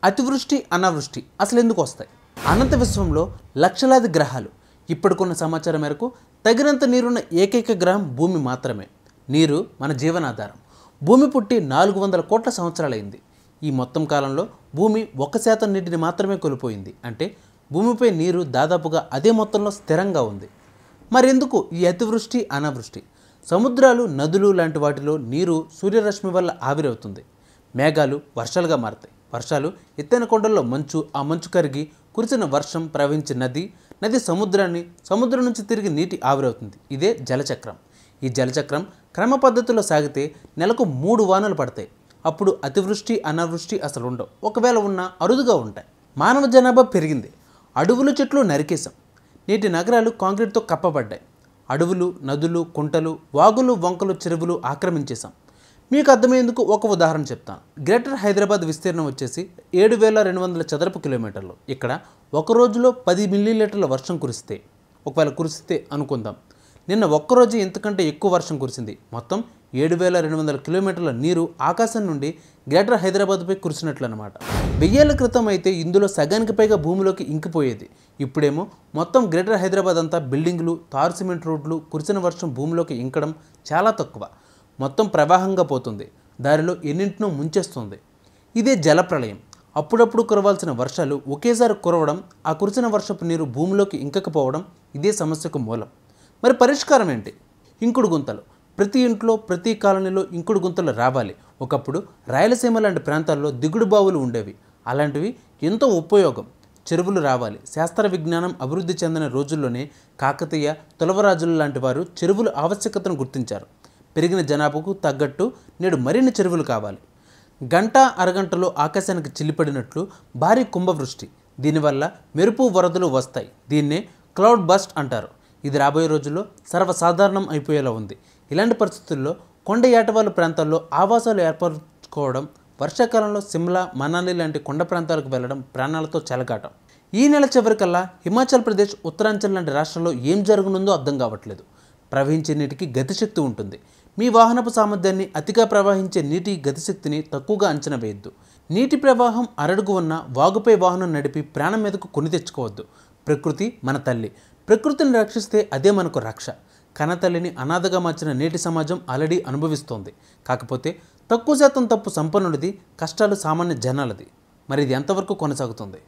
అతివృష్టి అనావృష్టి అసలు ఎందుకు వస్తాయి? అనంత విశ్వంలో లక్షలాది గ్రహాలు. ఇప్పటికున్న సమాచారం మేరకు తగినంత నీరున్న ఏకైక గ్రహం భూమి మాత్రమే. నీరు మన జీవనాధారం. భూమి పుట్టి 400 కోట్ల సంవత్సరాలైంది. ఈ మొత్తం కాలంలో భూమి 1% నీటిని మాత్రమే కోల్పోయింది. అంటే భూమిపై నీరు దాదాపుగా అదే మొత్తంలో స్థిరంగా ఉంది. మరెందుకు ఈ అతివృష్టి అనావృష్టి? సముద్రాలు, నదులు లాంటి వాటిలో నీరు సూర్యరశ్మి వల్ల ఆవిరవుతుంది. మేఘాలు వర్షాలుగా మారతాయి. వర్షాలు ఎత్తైన కొండల్లో మంచు, ఆ మంచు కరిగి కురిసిన వర్షం ప్రవహించే నది సముద్రం నుంచి తిరిగి నీటి ఆవిరవుతుంది. ఇదే జలచక్రం. ఈ జలచక్రం క్రమ పద్ధతిలో సాగితే నెలకు 3 వానలు పడతాయి. అప్పుడు అతివృష్టి అనావృష్టి అసలు ఉండవు. ఒకవేళ ఉన్నా అరుదుగా ఉంటాయి. మానవ జనాభా పెరిగింది. అడవులు, చెట్లు నరికేశాం. నేటి నగరాలు కాంక్రీట్తో కప్పబడ్డాయి. అడవులు, నదులు, కుంటలు, వాగులు, వంకలు, చెరువులు ఆక్రమించేశాం. మీకు అర్థమయ్యేందుకు ఒక ఉదాహరణ చెప్తాను. గ్రేటర్ హైదరాబాద్ విస్తీర్ణం వచ్చేసి 7,200 చదరపు కిలోమీటర్లు. ఇక్కడ ఒక రోజులో 10 మిల్లీలీటర్ల వర్షం కురిస్తే అనుకుందాం. నిన్న ఒక్కరోజు ఇంతకంటే ఎక్కువ వర్షం కురిసింది. మొత్తం 7,200 కిలోమీటర్ల నీరు ఆకాశం నుండి గ్రేటర్ హైదరాబాద్పై కురిసినట్లు అన్నమాట. 1000 ఏళ్ల క్రితం అయితే ఇందులో సగానికి పైగా భూమిలోకి ఇంకిపోయేది. ఇప్పుడేమో మొత్తం గ్రేటర్ హైదరాబాద్ అంతా బిల్డింగులు, తారు సిమెంట్ రోడ్లు, కురిసిన వర్షం భూమిలోకి ఇంకడం చాలా తక్కువ. మొత్తం ప్రవాహంగా పోతుంది. దారిలో ఎన్నింటినో ముంచేస్తుంది. ఇదే జలప్రళయం. అప్పుడప్పుడు కురవాల్సిన వర్షాలు ఒకేసారి కురవడం, ఆ కురిసిన వర్షపు నీరు భూమిలోకి ఇంకకపోవడం ఇదే సమస్యకు మూలం. మరి పరిష్కారం ఏంటి? ఇంకుడు గుంతలు. ప్రతి ఇంట్లో, ప్రతి కాలనీలో ఇంకుడు గుంతలు రావాలి. ఒకప్పుడు రాయలసీమ లాంటి ప్రాంతాల్లో దిగుడు బావులు ఉండేవి. అలాంటివి ఎంతో ఉపయోగం. చెరువులు రావాలి. శాస్త్ర విజ్ఞానం అభివృద్ధి చెందిన రోజుల్లోనే కాకతీయ, తులవరాజులు లాంటి వారు చెరువుల ఆవశ్యకతను గుర్తించారు. పెరిగిన జనాభాకు తగ్గట్టు నేడు మరిన్ని చెరువులు కావాలి. గంట అరగంటలో ఆకాశానికి చిల్లిపడినట్లు భారీ కుంభవృష్టి. దీనివల్ల మెరుపు, వరదలు వస్తాయి. దీన్నే క్లౌడ్ బస్ట్ అంటారు. ఇది రాబోయే రోజుల్లో సర్వసాధారణం అయిపోయేలా ఉంది. ఇలాంటి పరిస్థితుల్లో కొండ ఏటవాలు ప్రాంతాల్లో ఆవాసాలు ఏర్పరచుకోవడం, వర్షాకాలంలో సిమ్లా, మనాలి లాంటి కొండ ప్రాంతాలకు వెళ్ళడం ప్రాణాలతో చెలగాటం. ఈ నెల చివరికల్లా హిమాచల్ ప్రదేశ్, ఉత్తరాంచల్ లాంటి రాష్ట్రాల్లో ఏం జరగనుందో అర్థం కావట్లేదు. ప్రవహించే నీటికి గతిశక్తి ఉంటుంది. మీ వాహనపు సామర్థ్యాన్ని, అతిగా ప్రవహించే నీటి గతిశక్తిని తక్కువగా అంచనా వేయద్దు. నీటి ప్రవాహం అరడుగు ఉన్న వాగుపై వాహనం నడిపి ప్రాణం మీదకు కొని తెచ్చుకోవద్దు. ప్రకృతి మన తల్లి. ప్రకృతిని రక్షిస్తే అదే మనకు రక్ష. కన్నతల్లిని అనాథగా మార్చిన నేటి సమాజం ఆల్రెడీ అనుభవిస్తోంది. కాకపోతే తక్కువ శాతం తప్పు సంపన్నుడిది, కష్టాలు సామాన్య జనాలది. మరి ఇది ఎంతవరకు కొనసాగుతుంది?